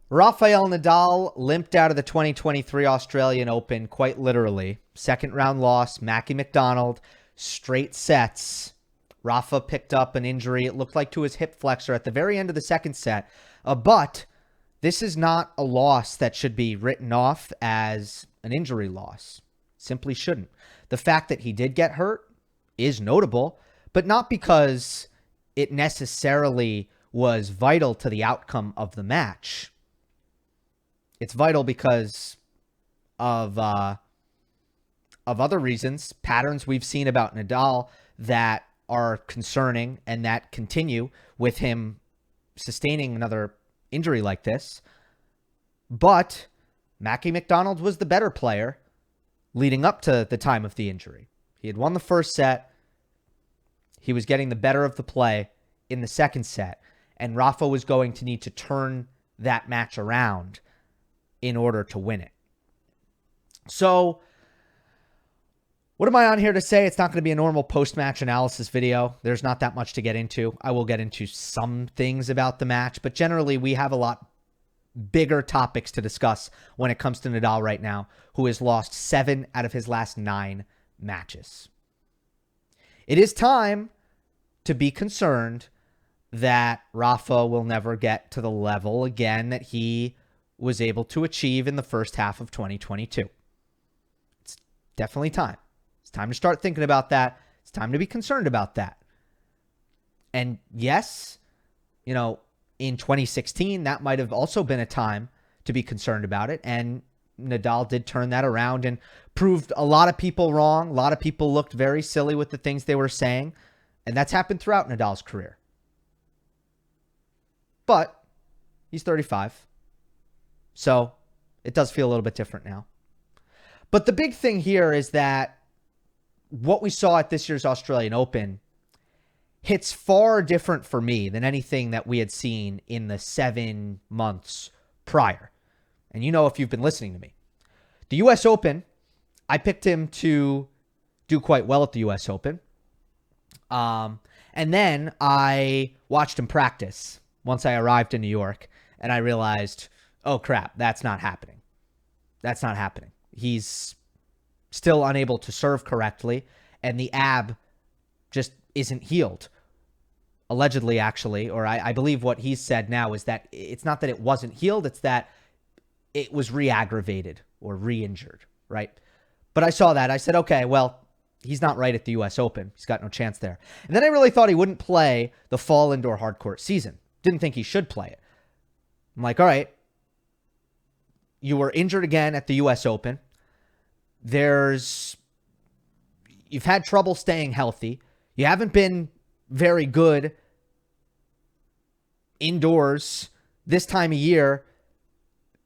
Rafael Nadal limped out of the 2023 Australian Open, quite literally. Second round loss, Mackie McDonald, straight sets. Rafa picked up an injury, it looked like to his hip flexor at the very end of the second set. But this is not a loss that should be written off as an injury loss. Simply shouldn't. The fact that he did get hurt is notable, but not because it necessarily was vital to the outcome of the match. It's vital because of other reasons, patterns we've seen about Nadal that are concerning and that continue with him sustaining another injury like this. But Mackie McDonald was the better player leading up to the time of the injury. He had won the first set. He was getting the better of the play in the second set. And Rafa was going to need to turn that match around in order to win it. So, what am I on here to say? It's not going to be a normal post-match analysis video. There's not that much to get into. I will get into some things about the match, but generally we have a lot bigger topics to discuss when it comes to Nadal right now, who has lost 7 out of his last 9 matches. It is time to be concerned that Rafa will never get to the level again that he was able to achieve in the first half of 2022. It's definitely time. It's time to start thinking about that. It's time to be concerned about that. And yes, in 2016, that might have also been a time to be concerned about it. And Nadal did turn that around and proved a lot of people wrong. A lot of people looked very silly with the things they were saying. And that's happened throughout Nadal's career. But he's 35. So it does feel a little bit different now. But the big thing here is that what we saw at this year's Australian Open hits far different for me than anything that we had seen in the 7 months prior. And if you've been listening to me. The U.S. Open, I picked him to do quite well at the U.S. Open. And then I watched him practice once I arrived in New York, and I realized, oh crap, that's not happening. That's not happening. He's still unable to serve correctly, and the ab just isn't healed. Allegedly, actually, or I believe what he's said now is that it's not that it wasn't healed, it's that it was re-aggravated or re-injured, right? But I saw that. I said, okay, well, he's not right at the U.S. Open. He's got no chance there. And then I really thought he wouldn't play the fall indoor hardcourt season. Didn't think he should play it. I'm like, all right, you were injured again at the U.S. Open. You've had trouble staying healthy. You haven't been very good indoors this time of year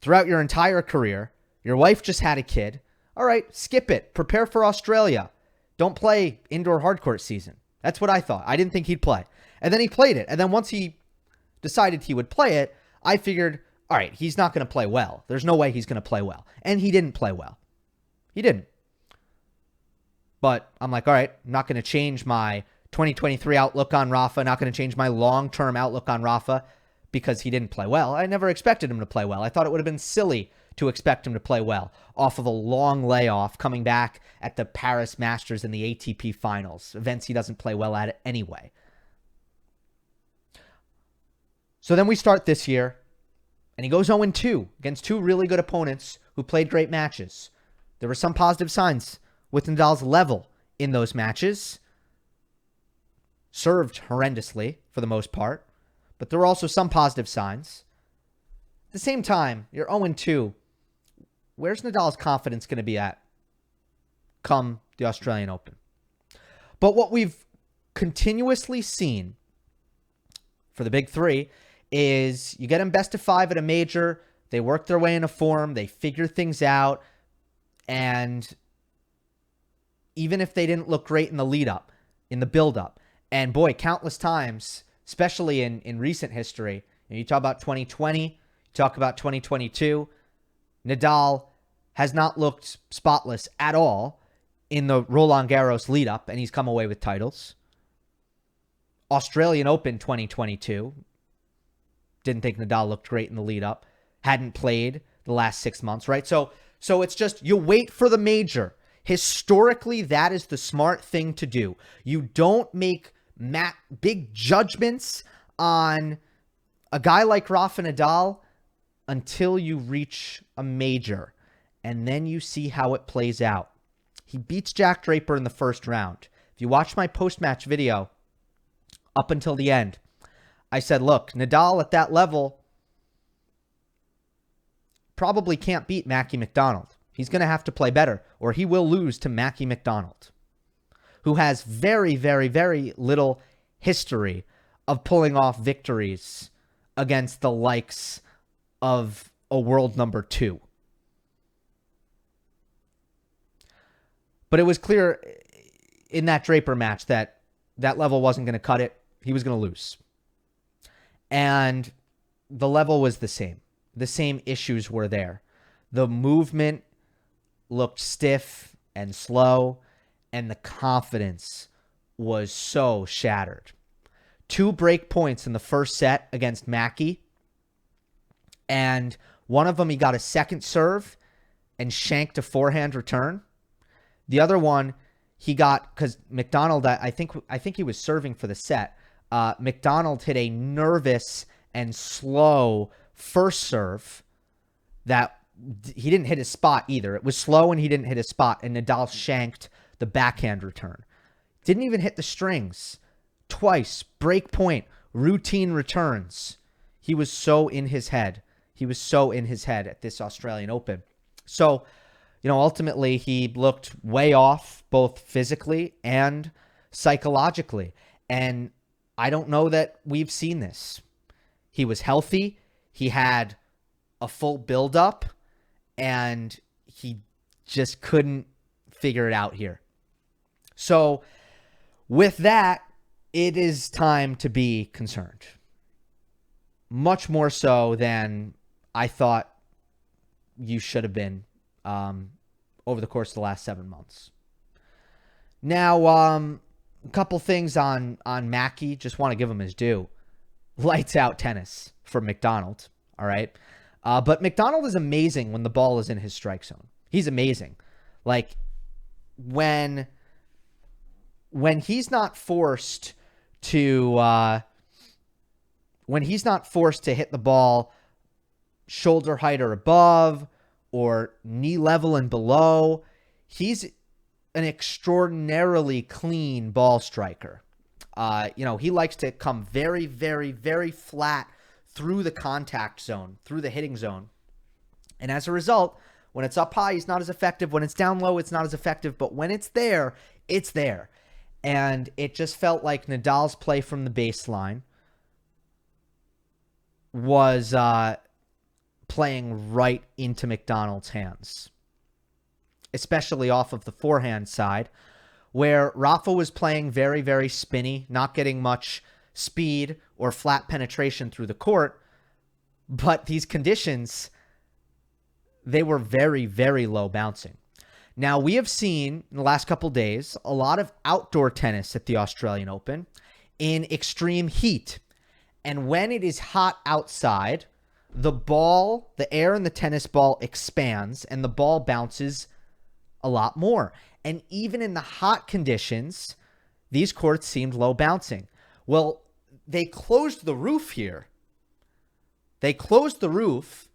throughout your entire career. Your wife just had a kid. All right, skip it. Prepare for Australia. Don't play indoor hardcourt season. That's what I thought. I didn't think he'd play. And then he played it. And then once he decided he would play it, I figured, all right, he's not going to play well. There's no way he's going to play well. And he didn't play well. He didn't. But I'm like, all right, I'm not going to change my 2023 outlook on Rafa, not going to change my long-term outlook on Rafa because he didn't play well. I never expected him to play well. I thought it would have been silly to expect him to play well off of a long layoff, coming back at the Paris Masters and the ATP Finals, events he doesn't play well at anyway. So then we start this year, and he goes 0-2 against 2 really good opponents who played great matches. There were some positive signs with Nadal's level in those matches. Served horrendously for the most part, but there were also some positive signs. At the same time, you're 0-2. Where's Nadal's confidence going to be at come the Australian Open? But what we've continuously seen for the big three is you get them best of 5 at a major, they work their way into form, they figure things out, and even if they didn't look great in the lead up, in the build up, and boy, countless times, especially in recent history, you talk about 2020, you talk about 2022, Nadal has not looked spotless at all in the Roland Garros lead up, and he's come away with titles. Australian Open 2022, didn't think Nadal looked great in the lead up, hadn't played the last 6 months, right? So it's just you wait for the major. Historically, that is the smart thing to do. You don't make big judgments on a guy like Rafa Nadal until you reach a major, and then you see how it plays out. He beats Jack Draper in the first round. If you watch my post-match video up until the end, I said, look, Nadal at that level probably can't beat Mackie McDonald. He's going to have to play better, or he will lose to Mackie McDonald, who has very, very, very little history of pulling off victories against the likes of a world number 2. But it was clear in that Draper match that that level wasn't going to cut it. He was going to lose. And the level was the same. The same issues were there. The movement looked stiff and slow, and the confidence was so shattered. 2 break points in the first set against Mackie, and one of them he got a second serve and shanked a forehand return. The other one he got, because McDonald, I think he was serving for the set. McDonald hit a nervous and slow first serve that he didn't hit his spot either. It was slow and he didn't hit his spot, and Nadal shanked the backhand return. Didn't even hit the strings. Twice, break point, routine returns. He was so in his head. He was so in his head at this Australian Open. So, ultimately he looked way off both physically and psychologically. And I don't know that we've seen this. He was healthy. He had a full build-up, and he just couldn't figure it out here. So with that, it is time to be concerned. Much more so than I thought you should have been over the course of the last 7 months. Now, a couple things on Mackie. Just want to give him his due. Lights out tennis for McDonald, all right? But McDonald is amazing when the ball is in his strike zone. He's amazing. Like, when he's not forced to hit the ball shoulder height or above or knee level and below, he's an extraordinarily clean ball striker. He likes to come very, very, very flat through the contact zone, through the hitting zone. And as a result, when it's up high, he's not as effective. When it's down low, it's not as effective. But when it's there, it's there. And it just felt like Nadal's play from the baseline was playing right into McDonald's hands, especially off of the forehand side, where Rafa was playing very, very spinny, not getting much speed or flat penetration through the court. But these conditions, they were very, very low bouncing. Now, we have seen in the last couple days a lot of outdoor tennis at the Australian Open in extreme heat. And when it is hot outside, the ball, the air in the tennis ball expands and the ball bounces a lot more. And even in the hot conditions, these courts seemed low bouncing. Well, they closed the roof here. They closed the roof,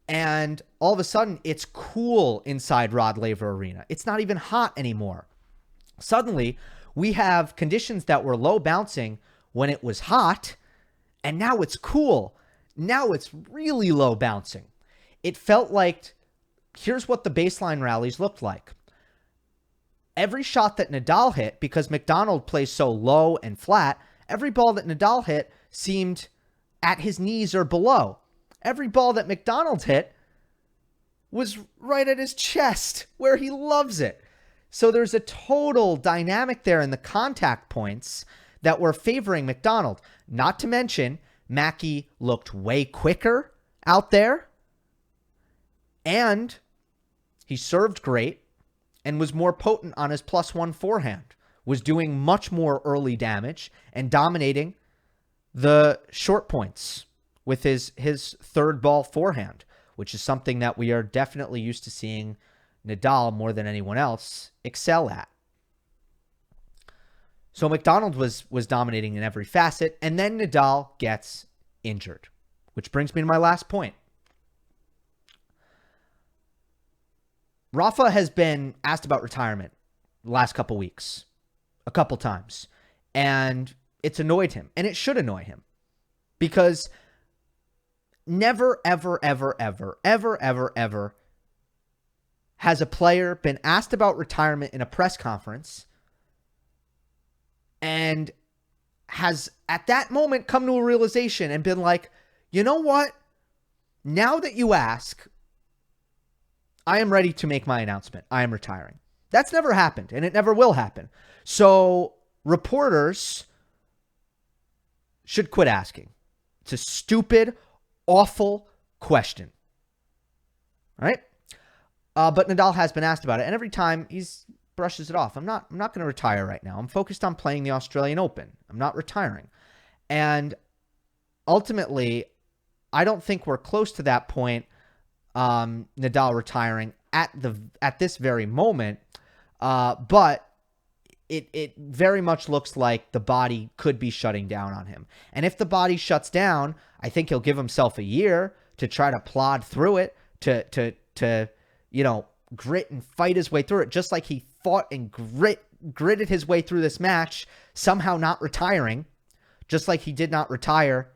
and all of a sudden, it's cool inside Rod Laver Arena. It's not even hot anymore. Suddenly, we have conditions that were low bouncing when it was hot, and now it's cool. Now it's really low bouncing. It felt like, here's what the baseline rallies looked like. Every shot that Nadal hit, because McDonald plays so low and flat, every ball that Nadal hit seemed at his knees or below. Every ball that McDonald hit was right at his chest, where he loves it. So there's a total dynamic there in the contact points that were favoring McDonald. Not to mention, Mackie looked way quicker out there, and he served great and was more potent on his +1 forehand, was doing much more early damage and dominating the short points with his third ball forehand, which is something that we are definitely used to seeing Nadal more than anyone else excel at. So McDonald was dominating in every facet, and then Nadal gets injured, which brings me to my last point. Rafa has been asked about retirement the last couple weeks, a couple times, and it's annoyed him, and it should annoy him, because never, ever, ever, ever, ever, ever, ever has a player been asked about retirement in a press conference and has at that moment come to a realization and been like, you know what? Now that you ask, I am ready to make my announcement. I am retiring. That's never happened, and it never will happen. So reporters should quit asking. It's a stupid, awful question. All right? But Nadal has been asked about it, and every time he's brushes it off. I'm not going to retire right now. I'm focused on playing the Australian Open. I'm not retiring. And ultimately, I don't think we're close to that point, Nadal retiring at this very moment. But it very much looks like the body could be shutting down on him. And if the body shuts down, I think he'll give himself a year to try to plod through it, to grit and fight his way through it, just like he fought and gritted his way through this match, somehow not retiring, just like he did not retire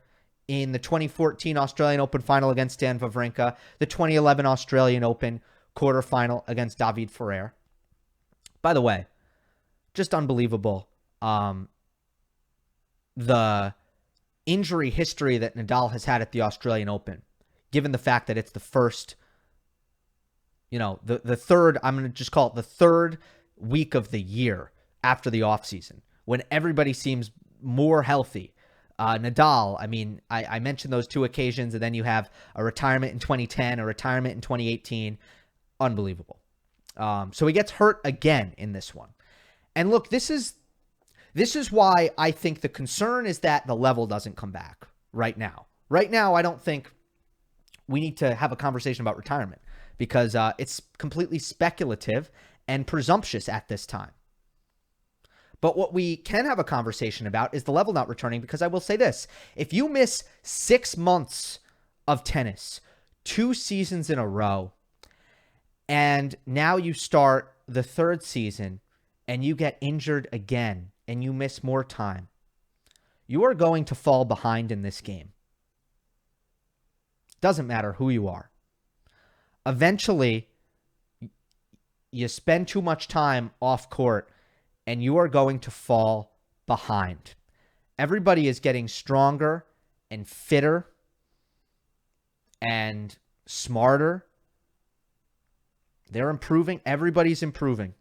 in the 2014 Australian Open final against Stan Wawrinka, the 2011 Australian Open quarterfinal against David Ferrer. By the way, just unbelievable. The injury history that Nadal has had at the Australian Open, given the fact that it's the first, the third, I'm going to just call it the third week of the year after the offseason, when everybody seems more healthy. Nadal, I mentioned those two occasions, and then you have a retirement in 2010, a retirement in 2018. Unbelievable. So he gets hurt again in this one. And look, this is why I think the concern is that the level doesn't come back right now. Right now, I don't think we need to have a conversation about retirement, because it's completely speculative and presumptuous at this time. But what we can have a conversation about is the level not returning, because I will say this. If you miss 6 months of tennis, 2 seasons in a row, and now you start the third season and you get injured again and you miss more time, you are going to fall behind in this game. Doesn't matter who you are. Eventually, you spend too much time off court and you are going to fall behind. Everybody is getting stronger and fitter and smarter. They're improving. Everybody's improving.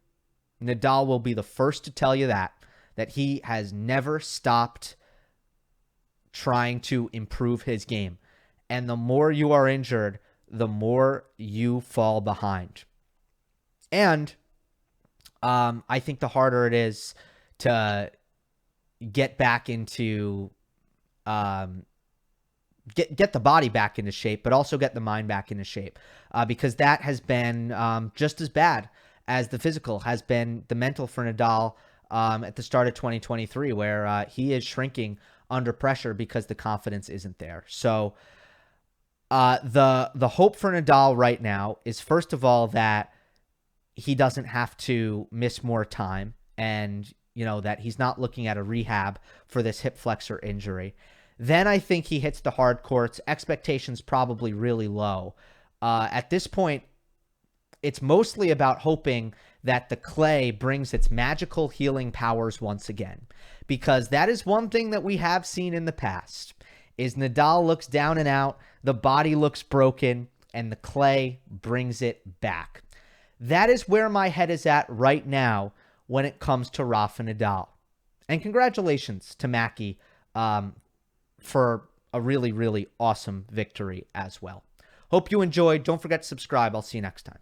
Nadal will be the first to tell you that he has never stopped trying to improve his game. And the more you are injured, the more you fall behind. And I think the harder it is to get back into get the body back into shape, but also get the mind back into shape, because that has been just as bad as the physical has been the mental for Nadal at the start of 2023, where he is shrinking under pressure because the confidence isn't there. So the hope for Nadal right now is, first of all, that he doesn't have to miss more time, and that he's not looking at a rehab for this hip flexor injury. Then I think he hits the hard courts. Expectations probably really low. At this point, it's mostly about hoping that the clay brings its magical healing powers once again, because that is one thing that we have seen in the past, is Nadal looks down and out, the body looks broken, and the clay brings it back. That is where my head is at right now when it comes to Rafa Nadal. And congratulations to Mackie for a really, really awesome victory as well. Hope you enjoyed. Don't forget to subscribe. I'll see you next time.